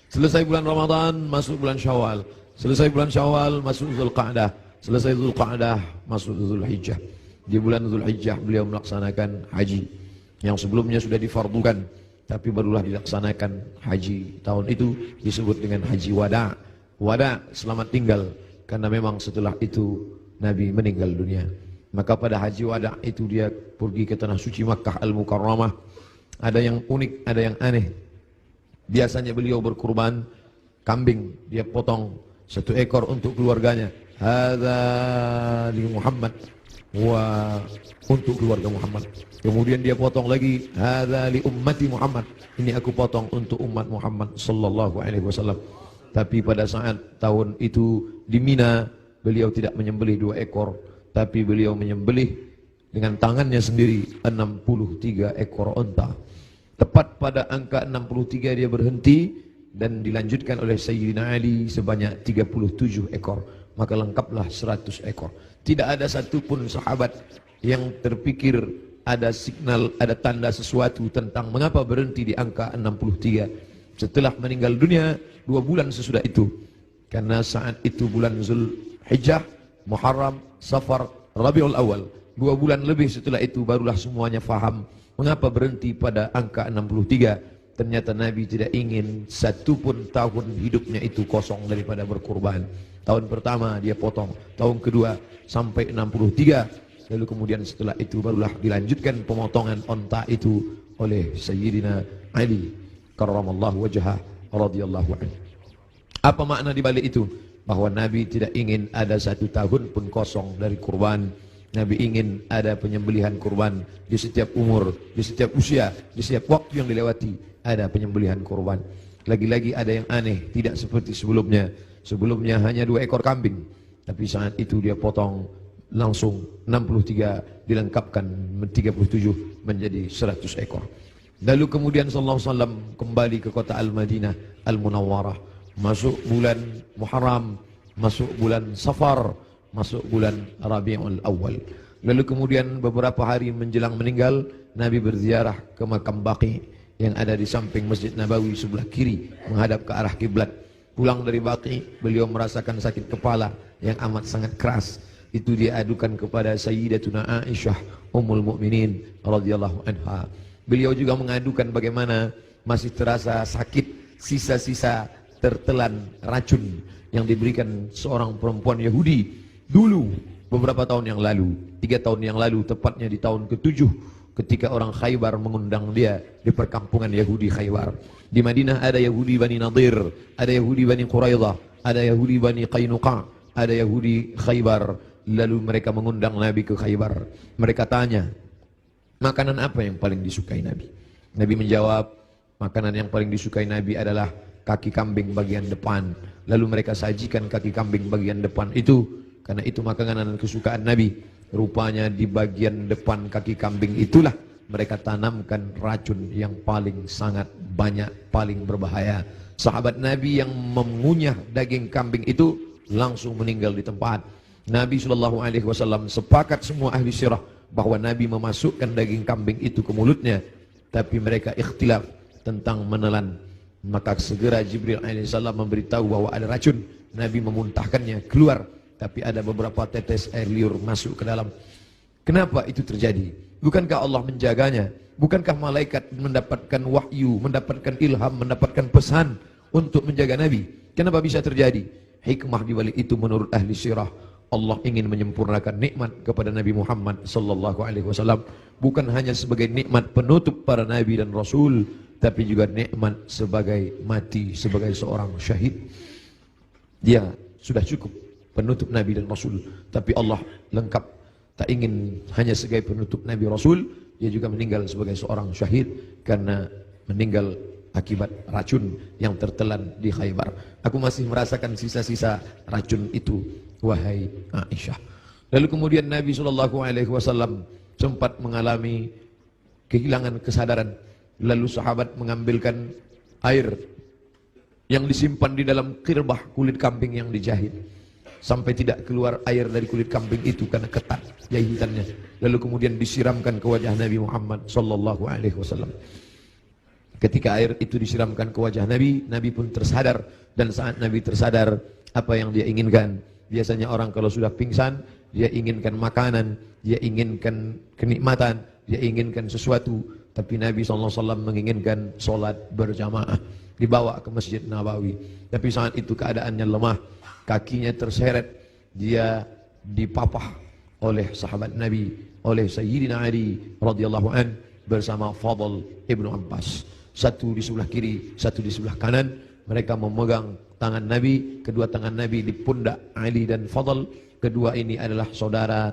Selesai bulan Ramadan, masuk bulan Syawal. Selesai bulan Syawal, masuk Zulqa'dah. Selesai Zulqa'dah, masuk Zulhijjah. Di bulan Zulhijjah beliau melaksanakan haji yang sebelumnya sudah difardukan, tapi barulah dilaksanakan haji. Tahun itu disebut dengan haji wada. Wada, selamat tinggal, karena memang setelah itu Nabi meninggal dunia. Maka pada haji wada itu dia pergi ke tanah suci Makkah Al-Mukarramah. Ada yang unik, ada yang aneh. Biasanya beliau berkurban kambing, dia potong 1 ekor untuk keluarganya. Hadza li Muhammad, wa untuk keluarga Muhammad. Kemudian dia potong lagi, hadza li ummati Muhammad, ini aku potong untuk umat Muhammad sallallahu alaihi wasallam. Tapi pada saat tahun itu di Mina, beliau tidak menyembelih 2 ekor, tapi beliau menyembelih dengan tangannya sendiri 63 ekor unta. Tepat pada angka 63 dia berhenti dan dilanjutkan oleh Sayyidina Ali sebanyak 37 ekor. Maka lengkaplah 100 ekor. Tidak ada satupun sahabat yang terpikir ada signal, ada tanda sesuatu tentang mengapa berhenti di angka 63 setelah meninggal dunia 2 bulan sesudah itu. Karena saat itu bulan Zulhijjah, Muharram, Safar, Rabiul Awal. 2 bulan lebih setelah itu barulah semuanya faham mengapa berhenti pada angka 63. Ternyata Nabi tidak ingin satupun tahun hidupnya itu kosong daripada berkurban. Tahun pertama dia potong, tahun kedua sampai 63. Lalu kemudian setelah itu barulah dilanjutkan pemotongan onta itu oleh Sayyidina Ali karramallahu wajhah radhiyallahu anhu. Apa makna di balik itu? Bahwa Nabi tidak ingin ada 1 tahun pun kosong dari kurban. Nabi ingin ada penyembelihan kurban di setiap umur, di setiap usia, di setiap waktu yang dilewati ada penyembelihan kurban. Lagi-lagi ada yang aneh, tidak seperti sebelumnya. Sebelumnya hanya 2 ekor kambing, tapi saat itu dia potong langsung 63, dilengkapkan 37 menjadi 100 ekor. Lalu kemudian sallallahu alaihi wasallam kembali ke kota Al-Madinah Al-Munawwarah. Masuk bulan Muharram, masuk bulan Safar, masuk bulan Rabiul Awal. Lalu kemudian beberapa hari menjelang meninggal, Nabi berziarah ke makam Baqi yang ada di samping Masjid Nabawi sebelah kiri menghadap ke arah kiblat. Pulang dari Baqi, beliau merasakan sakit kepala yang amat sangat keras. Itu dia adukan kepada Sayyidatuna Aisyah Ummul Mukminin radhiyallahu anha. Beliau juga mengadukan bagaimana masih terasa sakit, sisa-sisa tertelan racun yang diberikan seorang perempuan Yahudi dulu beberapa tahun yang lalu, 3 tahun yang lalu, tepatnya di tahun ke-7 ketika orang Khaybar mengundang dia di perkampungan Yahudi Khaybar. Di Madinah ada Yahudi Bani Nadir, ada Yahudi Bani Quraidah, ada Yahudi Bani Qainuqa, ada Yahudi Khaybar. Lalu mereka mengundang Nabi ke Khaybar. Mereka tanya, makanan apa yang paling disukai Nabi? Nabi menjawab, makanan yang paling disukai Nabi adalah kaki kambing bagian depan. Lalu mereka sajikan kaki kambing bagian depan itu, karena itu makanan kesukaan Nabi. Rupanya di bagian depan kaki kambing itulah mereka tanamkan racun yang paling sangat banyak, paling berbahaya. Sahabat Nabi yang mengunyah daging kambing itu langsung meninggal di tempat. Nabi SAW sepakat semua ahli sirah bahwa Nabi memasukkan daging kambing itu ke mulutnya, tapi mereka ikhtilaf tentang menelan. Maka segera Jibril AS memberitahu bahwa ada racun. Nabi memuntahkannya keluar, tapi ada beberapa tetes air liur masuk ke dalam. Kenapa itu terjadi? Bukankah Allah menjaganya? Bukankah malaikat mendapatkan wahyu, mendapatkan ilham, mendapatkan pesan untuk menjaga Nabi? Kenapa bisa terjadi? Hikmah di balik itu menurut ahli sirah, Allah ingin menyempurnakan nikmat kepada Nabi Muhammad sallallahu alaihi wasallam, bukan hanya sebagai nikmat penutup para nabi dan rasul, tapi juga nikmat sebagai mati sebagai seorang syahid. Dia sudah cukup penutup nabi dan rasul, tapi Allah lengkap. Tak ingin hanya sebagai penutup nabi rasul, dia juga meninggal sebagai seorang syahid karena meninggal akibat racun yang tertelan di Khaybar. Aku masih merasakan sisa-sisa racun itu, wahai Aisyah. Lalu kemudian Nabi SAW sempat mengalami kehilangan kesadaran. Lalu sahabat mengambilkan air yang disimpan di dalam kirbah kulit kambing yang dijahit, sampai tidak keluar air dari kulit kambing itu karena ketat jahitannya. Lalu kemudian disiramkan ke wajah Nabi Muhammad sallallahu alaihi wasallam. Ketika air itu disiramkan ke wajah Nabi, Nabi pun tersadar. Dan saat Nabi tersadar, apa yang dia inginkan? Biasanya orang kalau sudah pingsan, dia inginkan makanan, dia inginkan kenikmatan, dia inginkan sesuatu. Tapi Nabi SAW menginginkan solat berjamaah. Dibawa ke Masjid Nabawi. Tapi saat itu keadaannya lemah, kakinya terseret, dia dipapah oleh sahabat Nabi, oleh Sayyidina Ali radhiyallahu an bersama Fadl ibnu Abbas. Satu di sebelah kiri, satu di sebelah kanan. Mereka memegang tangan Nabi, kedua tangan Nabi di pundak Ali dan Fadl. Kedua ini adalah saudara,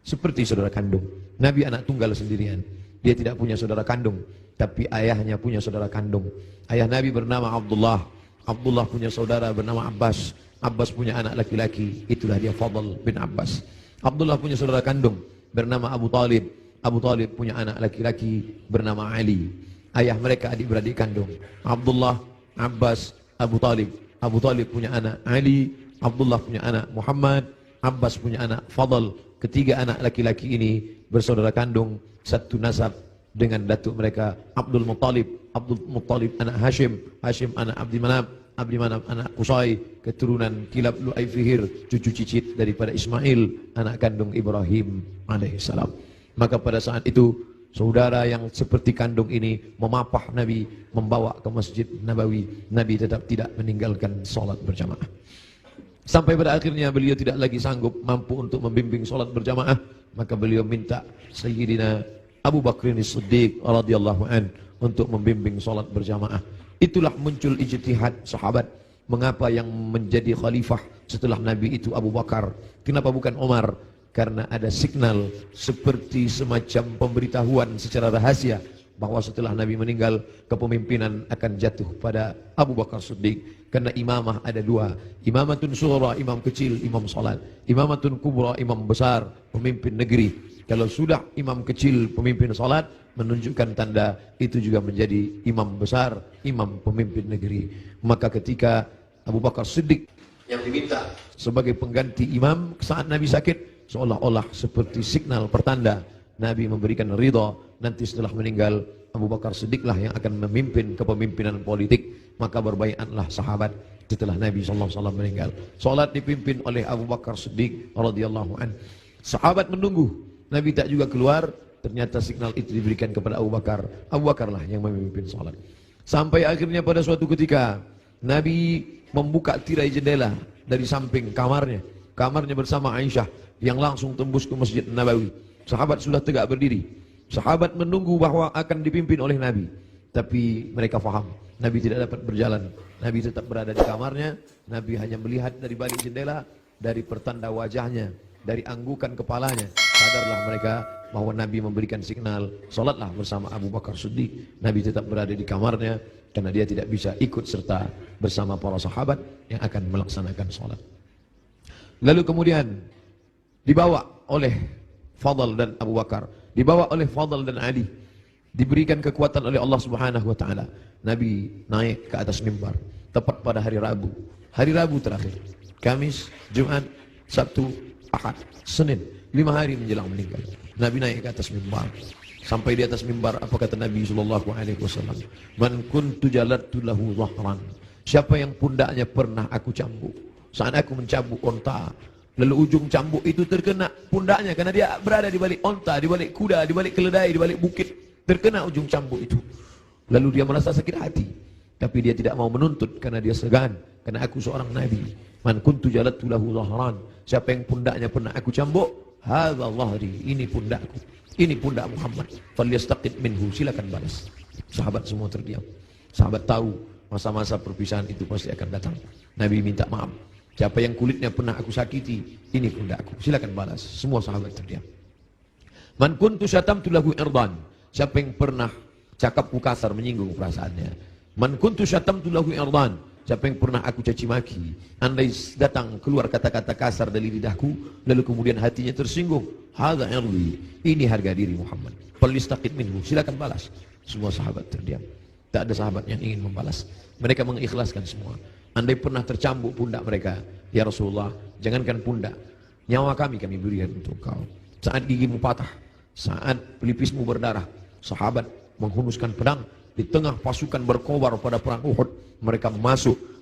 seperti saudara kandung. Nabi anak tunggal sendirian. Dia tidak punya saudara kandung, tapi ayahnya punya saudara kandung. Ayah Nabi bernama Abdullah. Abdullah punya saudara bernama Abbas. Abbas punya anak laki-laki, itulah dia Fadl bin Abbas. Abdullah punya saudara kandung bernama Abu Talib. Abu Talib punya anak laki-laki bernama Ali. Ayah mereka adik-beradik kandung. Abdullah, Abbas, Abu Talib. Abu Talib punya anak Ali, Abdullah punya anak Muhammad, Abbas punya anak Fadl. Ketiga anak laki-laki ini bersaudara kandung, satu nasab dengan datuk mereka Abdul Muttalib. Abdul Muttalib anak Hashim, Hashim anak Abdi Manaf, Abdi Manaf anak Qusay, keturunan Kilab Lu'ay Fihir, cucu cicit daripada Ismail, anak kandung Ibrahim alaihissalam. Maka pada saat itu saudara yang seperti kandung ini memapah Nabi, membawa ke Masjid Nabawi. Nabi tetap tidak meninggalkan solat berjamaah. Sampai pada akhirnya beliau tidak lagi sanggup mampu untuk membimbing solat berjamaah. Maka beliau minta Sayyidina Abu Bakr As-Siddiq radhiyallahu an untuk membimbing solat berjamaah. Itulah muncul ijtihad sahabat. Mengapa yang menjadi khalifah setelah Nabi itu Abu Bakar? Kenapa bukan Umar? Karena ada signal seperti semacam pemberitahuan secara rahasia bahwa setelah Nabi meninggal kepemimpinan akan jatuh pada Abu Bakar Siddiq. Karena imamah ada dua, imamatun sughra, imam kecil, imam salat, imamatun kubra, imam besar, pemimpin negeri. Kalau sudah imam kecil, pemimpin salat, menunjukkan tanda itu juga menjadi imam besar, imam pemimpin negeri. Maka ketika Abu Bakar Siddiq yang diminta sebagai pengganti imam saat Nabi sakit, seolah-olah seperti signal pertanda Nabi memberikan ridha, nanti setelah meninggal Abu Bakar Siddiq lah yang akan memimpin kepemimpinan politik. Maka berbaiatlah sahabat setelah Nabi SAW meninggal. Salat dipimpin oleh Abu Bakar Siddiq radhiyallahu an. Sahabat menunggu, Nabi tak juga keluar. Ternyata signal itu diberikan kepada Abu Bakar. Abu Bakar lah yang memimpin salat. Sampai akhirnya pada suatu ketika Nabi membuka tirai jendela dari samping kamarnya. Kamarnya bersama Aisyah yang langsung tembus ke Masjid Nabawi. Sahabat sudah tegak berdiri. Sahabat menunggu bahwa akan dipimpin oleh Nabi. Tapi mereka faham, Nabi tidak dapat berjalan. Nabi tetap berada di kamarnya. Nabi hanya melihat dari balik jendela, dari pertanda wajahnya, dari anggukan kepalanya. Sadarlah mereka bahwa Nabi memberikan signal, salatlah bersama Abu Bakar Siddiq. Nabi tetap berada di kamarnya karena dia tidak bisa ikut serta bersama para sahabat yang akan melaksanakan salat. Lalu kemudian dibawa oleh Fadl dan Abu Bakar, dibawa oleh Fadl dan Ali, diberikan kekuatan oleh Allah Subhanahu wa taala. Nabi naik ke atas mimbar tepat pada hari Rabu. Hari Rabu terakhir. Kamis, Jumat, Sabtu, Ahad, Senin. 5 hari menjelang meninggal. Nabi naik ke atas mimbar. Sampai di atas mimbar apa kata Nabi sallallahu alaihi wasallam? Man kuntu jaladtu lahu dhahran. Siapa yang pundaknya pernah aku cambuk. Saat aku mencambuk onta, lalu ujung cambuk itu terkena pundaknya karena dia berada di balik onta, di balik kuda, di balik keledai, di balik bukit. Terkena ujung cambuk itu. Lalu dia merasa sakit hati. Tapi dia tidak mau menuntut karena dia segan. Karena aku seorang Nabi. Man kuntu jaladtu lahu dhahran. Siapa yang pundaknya pernah aku cambuk, hadza dhahri, ini pundakku. Ini pundak Muhammad. Falyastaqid minhu, silakan balas. Sahabat semua terdiam. Sahabat tahu masa-masa perpisahan itu pasti akan datang. Nabi minta maaf. Siapa yang kulitnya pernah aku sakiti, ini pundakku. Silakan balas. Semua sahabat terdiam. Man kuntu syatamtu lahu irdan. Siapa yang pernah cakapku kasar, menyinggung perasaannya. Man kuntu syatamtu lahu irdan. Siapa yang pernah aku caci maki, andai datang keluar kata-kata kasar dari lidahku, lalu kemudian hatinya tersinggung, hadza irdi, ini harga diri Muhammad. Falistaqid minhu, silakan balas. Semua sahabat terdiam. Tak ada sahabat yang ingin membalas. Mereka mengikhlaskan semua. Andai pernah tercambuk pundak mereka, ya Rasulullah, jangankan pundak, nyawa kami berikan untuk kau. Saat gigimu patah, saat pelipismu berdarah, sahabat menghunuskan pedang, di tengah pasukan berkobar pada perang Uhud, mereka masuk